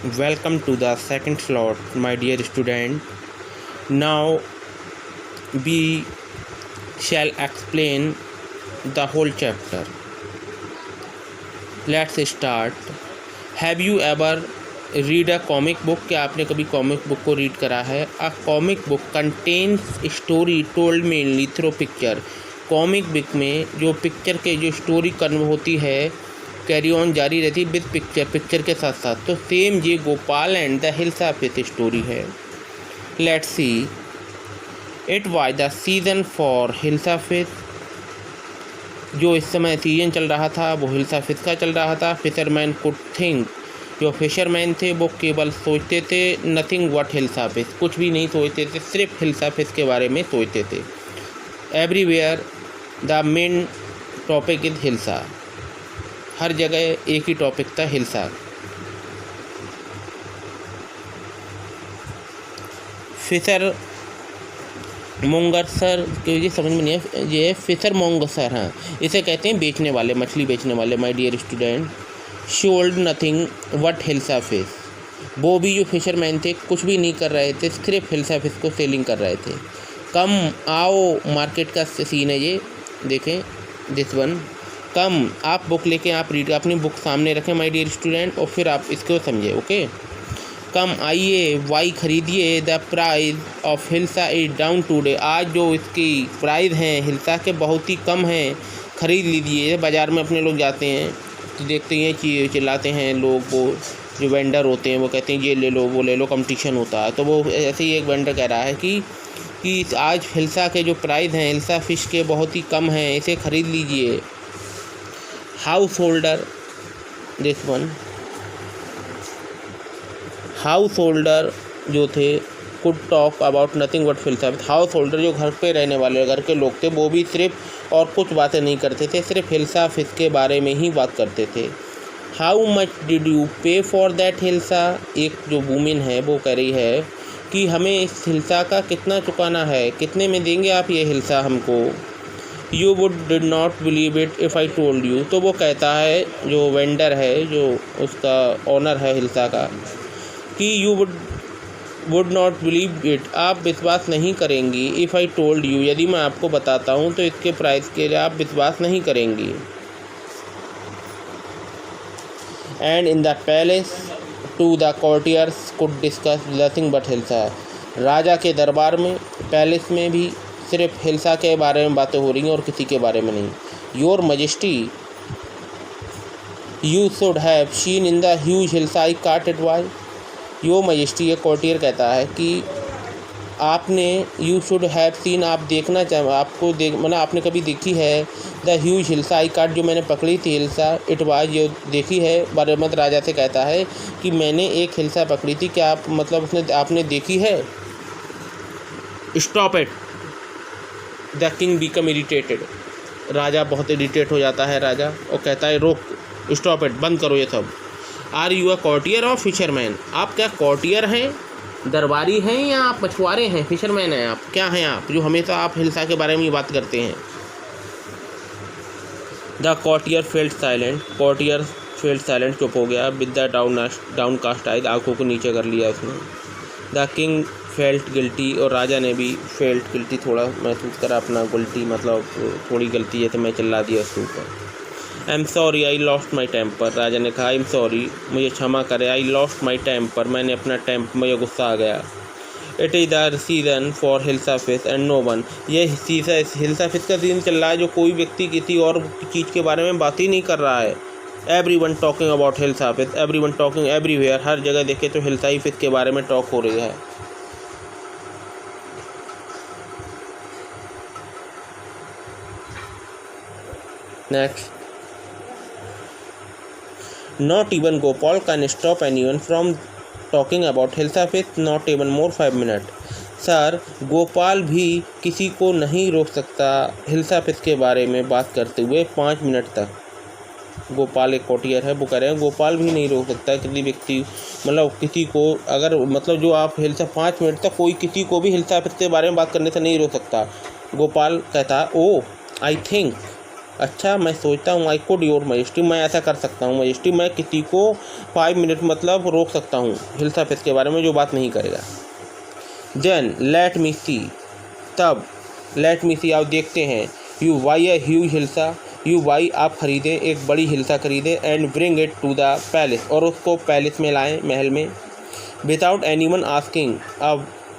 Welcome to the second slot, my dear student. Now we shall explain the whole chapter. Let's start. Have you ever read a comic book? क्या आपने कभी comic book को read करा है? A comic book contains story told mainly through picture. Comic book में जो picture के जो स्टोरी कन्व होती है कैरी ऑन जारी रहती है विद पिक्चर के साथ साथ। तो सेम ये Gopal and the hilsa fish story है। Let's see it was the season for hilsa fish. जो इस समय सीजन चल रहा था वो हिल्सा फिश का चल रहा था। फिशरमैन कुड थिंक, जो फिशरमैन थे वो केवल सोचते थे नथिंग वट हिल्सा फिश, कुछ भी नहीं सोचते थे, सिर्फ हिल्सा फिश के बारे में सोचते थे। Everywhere the main topic is hilsa, हर जगह एक ही टॉपिक था हिल्सा। फिशर मोंगर सर ये समझ में नहीं है, ये फिशर मोंगर सर, हाँ इसे कहते हैं बेचने वाले, मछली बेचने वाले। My dear student, should nothing what hilsa fish. वो भी जो फिशरमैन थे कुछ भी नहीं कर रहे थे, सिर्फ हिल्सा फिश को सेलिंग कर रहे थे। कम आओ मार्केट का सीन है ये, देखें दिस वन। कम, आप बुक लेके आप रीड, अपनी बुक सामने रखें माय डियर स्टूडेंट, और फिर आप इसको समझे। ओके, कम आइए, वाई खरीदिए, the price of hilsa is down today. आज जो इसकी प्राइस हैं हिल्सा के बहुत ही कम हैं, खरीद लीजिए। बाज़ार में अपने लोग जाते हैं तो देखते हैं कि चिल्लाते हैं लोग, वो जो वेंडर होते हैं वो कहते हैं ये ले लो वो ले लो, कंपटीशन होता है। तो वो ऐसे ही एक वेंडर कह रहा है कि आज हिल्सा के जो प्राइस हैं हिल्सा फिश के बहुत ही कम हैं, इसे ख़रीद लीजिए। House holder, this one, house holder जो थे could talk about nothing but hilsa. House holder जो घर पे रहने वाले घर के लोग थे वो भी सिर्फ और कुछ बातें नहीं करते थे, सिर्फ हिल्सा फिश के बारे में ही बात करते थे। हाउ मच डिड यू पे फॉर दैट हिल्सा। एक जो वूमेन है वो कह रही है कि हमें इस हिल्सा का कितना चुकाना है, कितने में देंगे आप ये हिल्सा हमको। You would did not believe it if I told you. तो वो कहता है जो वेंडर है, जो उसका ऑनर है हिल्सा का, कि you would not believe it, आप विश्वास नहीं करेंगी। इफ़ आई टोल्ड यू, यदि मैं आपको बताता हूँ तो इसके प्राइस के लिए आप विश्वास नहीं करेंगी। And in the palace too the courtiers could discuss nothing but hilsa. राजा के दरबार में, पैलेस में भी सिर्फ हिल्सा के बारे में बातें हो रही हैं और किसी के बारे में नहीं। Your majesty you should have seen in the huge hilsa I caught it why. Your majesty, ये कॉर्टियर कहता है कि आपने, यू शुड हैव सीन, आप देखना चाह, आपको देख मतलब आपने कभी देखी है द ह्यूज हिल्सा आई काट, जो मैंने पकड़ी थी हिल्सा, इट वाज, जो देखी है। बारामत राजा से कहता है कि मैंने एक हिल्सा पकड़ी थी, क्या आप मतलब उसने आपने देखी है। Stop it, the king become irritated. राजा बहुत इरिटेट हो जाता है राजा, और कहता है रोक, स्टॉप इट, बंद करो ये सब। आर यू अ कॉर्टियर और फिशरमैन। आप क्या कॉर्टियर हैं, दरबारी हैं, या आप मछुआरे हैं, फिशरमैन हैं आप, क्या हैं आप जो हमेशा आप हिल्सा के बारे में ही बात करते हैं। The courtier felt silent, courtier felt silent, चुप हो गया। With the downcast eyes, आँखों को नीचे कर लिया उसने। द किंग फेल्ट गिल्टी, और राजा ने भी फेल्ट गिल्टी, थोड़ा महसूस करा अपना गिल्टी, मतलब थोड़ी गलती जैसे मैं चिल्ला दिया उसके ऊपर। I am sorry I lost my temper. राजा ने कहा आई एम सॉरी, मुझे क्षमा करे, आई लॉस्ट माई टेम्पर, मैंने अपना मुझे गुस्सा आ गया। It is the season for hilsa fish and no one. ये हिल्सा फिश का सीजन चल रहा है, जो कोई व्यक्ति किसी और चीज़ के बारे में बात ही नहीं कर रहा है। Everyone talking about hilsa fish, everyone talking everywhere, हर जगह देखे तो हिल्सा ही फिश के बारे में टॉक हो रही है। Next, not even Gopal can stop anyone from talking about hilsa fish, not even more 5 minute. Sir, Gopal भी किसी को नहीं रोक सकता हिल्सा फिश के बारे में बात करते हुए 5 मिनट तक। गोपाल एक कॉर्टियर है, वो कह रहे हैं गोपाल भी नहीं रोक सकता किसी व्यक्ति, मतलब किसी को, अगर मतलब जो आप हिल्सा 5 मिनट तक कोई किसी को भी हिल्सा फिश के बारे में बात करने से नहीं रोक सकता। गोपाल कहता ओ आई थिंक अच्छा, मैं सोचता हूँ आई कुड योर मजेस्टी, मैं ऐसा कर सकता हूँ मजेस्टी, मैं किसी को 5 मिनट मतलब रोक सकता हूँ हिल्सा फेस के बारे में जो बात नहीं करेगा। देन लेट मी सी, तब लेट मी सी आप देखते हैं। You buy a huge hilsa, you buy आप खरीदें एक बड़ी हिल्सा खरीदें, and bring it to the palace और उसको पैलेस में लाएं, महल में, without anyone asking a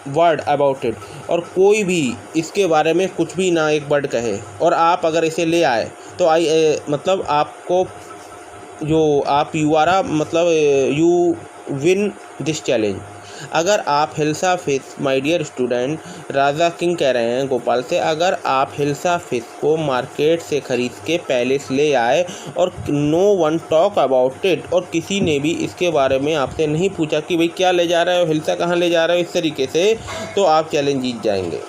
word about it, और कोई भी इसके बारे में कुछ भी ना एक वर्ड कहे। और आप अगर इसे ले आए तो मतलब आपको जो आप यू आर आ मतलब यू विन दिस चैलेंज। अगर आप hilsa fish my dear student, राजा किंग कह रहे हैं गोपाल से, अगर आप हिल्सा फिश को मार्केट से खरीद के पैलेस ले आए और no one talk about it, और किसी ने भी इसके बारे में आपसे नहीं पूछा कि भाई क्या ले जा रहे हो, हिल्सा कहाँ ले जा रहे हो, इस तरीके से, तो आप चैलेंज जीत जाएंगे।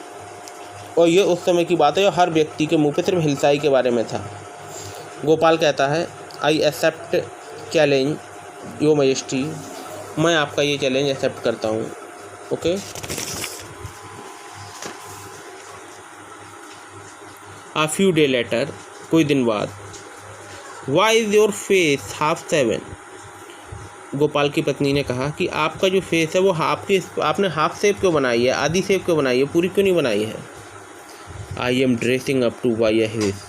और ये उस समय की बात है और हर व्यक्ति के मुंह पे सिर्फ हिल्साई के बारे में था। गोपाल कहता है I accept challenge your majesty, मैं आपका ये चैलेंज एक्सेप्ट करता हूँ। Okay, a few day later, कोई दिन बाद, why is your face half seven, Gopal की पत्नी ने कहा कि आपका जो फेस है वो आपने हाफ शेप क्यों बनाई है, आधी शेप क्यों बनाई है, पूरी क्यों नहीं बनाई है। I am dressing up two by a face,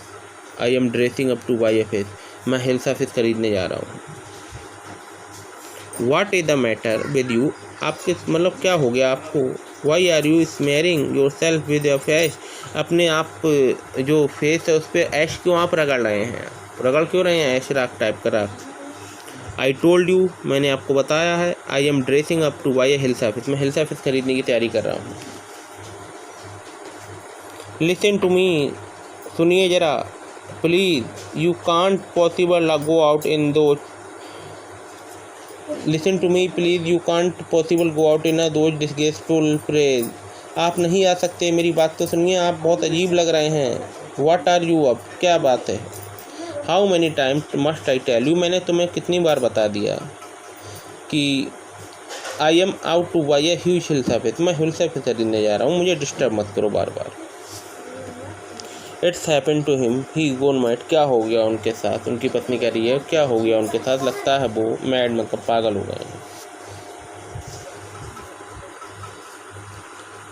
I am dressing up two by a face, मैं हिल्सा फिश खरीदने जा रहा हूँ। What is the matter with you, आपके मतलब क्या हो गया आपको। Why are you smearing yourself with your face, अपने आप जो फेस है उस पर ऐश क्यों आप रगड़ रहे हैं, रगड़ क्यों रहे हैं ऐश राख टाइप का राख। I told you, मैंने आपको बताया है। I am dressing up to buy a hilsa fish, मैं हिल्सा फिश खरीदने की तैयारी कर रहा हूँ। Listen to me, सुनिए ज़रा please, you can't possible go out in those, listen to me please, you can't possible go out in those disgraceful phrase, आप नहीं आ सकते, मेरी बात तो सुनिए, आप बहुत अजीब लग रहे हैं। व्हाट आर यू अप, क्या बात है। How many times must I tell you, मैंने तुम्हें कितनी बार बता दिया कि I am out to buy a huge hilsa fish, मैं हिल्सा फिश खरीदने जा रहा हूँ, मुझे डिस्टर्ब मत करो बार बार। It's happen to him he gone mad, क्या हो गया उनके साथ, उनकी पत्नी कह रही है क्या हो गया उनके साथ, लगता है वो मैड मतलब पागल हो गए हैं।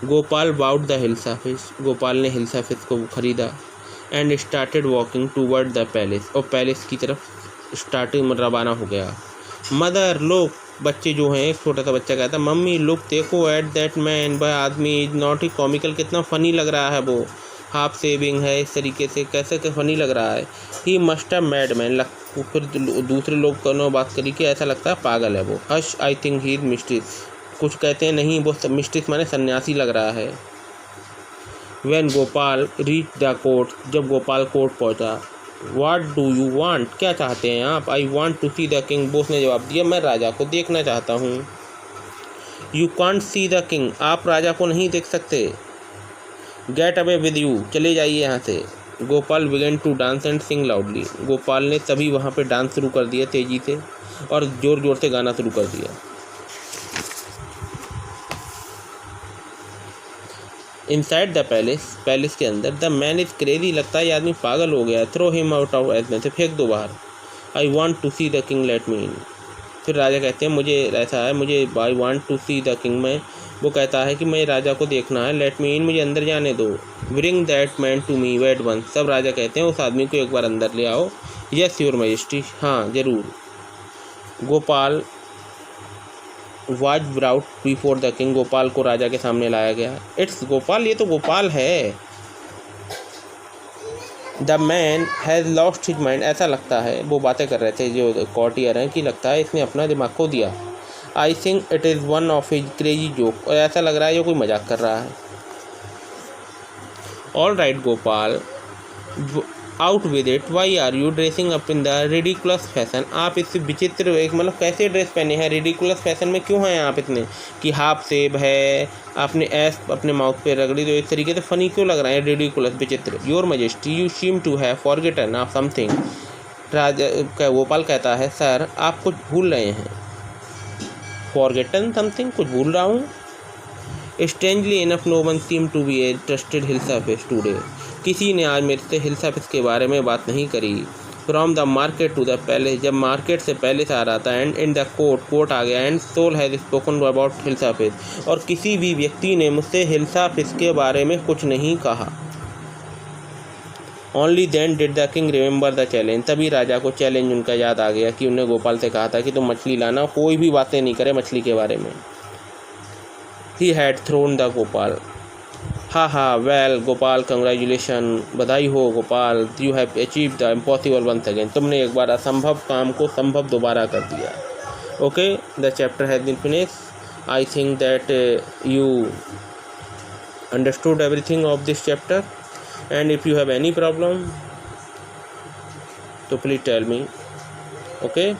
Gopal bought the hilsa fish, Gopal ने हिल्सा फिश को खरीदा, and started walking toward the palace, और पैलेस की तरफ स्टार्टिंग रवाना हो गया। मदर लोग, बच्चे जो हैं, एक छोटा सा बच्चा कहता है मम्मी लुक देखो एट दैट मैन, वह आदमी इज नॉट ही कॉमिकल, कितना फ़नी लग रहा है वो, हाफ सेविंग है, इस तरीके से कैसे फ़नी लग रहा है। He must have mad man, फिर दूसरे लोग को बात करी कि ऐसा लगता है पागल है वो। Hush I think he is mistress, कुछ कहते हैं नहीं वो मिस्टिस माने सन्यासी लग रहा है। When Gopal reach the court, जब गोपाल कोर्ट पहुंचा, व्हाट डू यू वांट, क्या चाहते हैं आप। I want to see the king, Bose ने जवाब दिया मैं राजा को देखना चाहता हूँ। You can't see the king, आप राजा को नहीं देख सकते। गेट अवे विद यू, चले जाइए यहाँ से। Gopal began to dance and sing loudly, Gopal ने तभी वहाँ पे डांस शुरू कर दिया तेज़ी से और ज़ोर ज़ोर से गाना शुरू कर दिया। इनसाइड द पैलेस, पैलेस के अंदर, द मैन इज़ क्रेजी, लगता है ये आदमी पागल हो गया। Throw him out of edge, से फेंक दो बाहर। I want to see the king, let me in. फिर राजा कहते हैं मुझे ऐसा है, मुझे I want to see the king, मैं वो कहता है कि मैं राजा को देखना है, लेट मी इन, मुझे अंदर जाने दो। Bring that man to me wait one, सब राजा कहते हैं उस आदमी को एक बार अंदर ले आओ। यस योर मैजेस्टी, हाँ ज़रूर। Gopal was brought before the king, Gopal को राजा के सामने लाया गया। इट्स गोपाल, ये तो गोपाल है। The man has lost his mind, ऐसा लगता है, वो बातें कर रहे थे जो कॉर्टियर हैं कि लगता है इसने अपना दिमाग खो दिया। I think it is one of his crazy joke, और ऐसा लग रहा है ये कोई मजाक कर रहा है। All right Gopal, out with it, why are you dressing up in the ridiculous fashion, आप इस विचित्र एक मतलब कैसे ड्रेस पहने हैं, रिडिकुलस फैशन में क्यों हैं आप इतने, कि हाफ सेब है, आपने ऐस अपने माउथ पे रगड़ी, तो इस तरीके से फ़नी क्यों लग रहा है, रिडिकुलस विचित्र। Your majesty you seem to have forgotten of something, राजा गोपाल कहता है सर आप कुछ भूल रहे हैं। फॉरगेटन समथिंग, कुछ भूल रहा हूँ। Strangely enough no one seem to be a trusted hilsa fish today, किसी ने आज मेरे से हिल्सा फिश के बारे में बात नहीं करी। From the market to the palace, जब मार्केट से पैलेस आ रहा था, एंड इन द कोर्ट आ गया, and soul has spoken about hilsa fish, और किसी भी व्यक्ति ने मुझसे हिल्सा फिश के बारे में कुछ नहीं कहा। Only then did the king remember the challenge, तभी राजा को चैलेंज उनका याद आ गया कि उन्हें गोपाल से कहा था कि तुम मछली लाना, कोई भी बातें नहीं करे मछली के बारे में। He had thrown the Gopal, ha well Gopal congratulation, बधाई हो Gopal, you have achieve the impossible once again, तुमने एक बार असंभव काम को संभव दोबारा कर दिया। Okay, the chapter has been finish. I think that you understood everything of this chapter, and if you have any problem तो प्लीज टेल मी। ओके।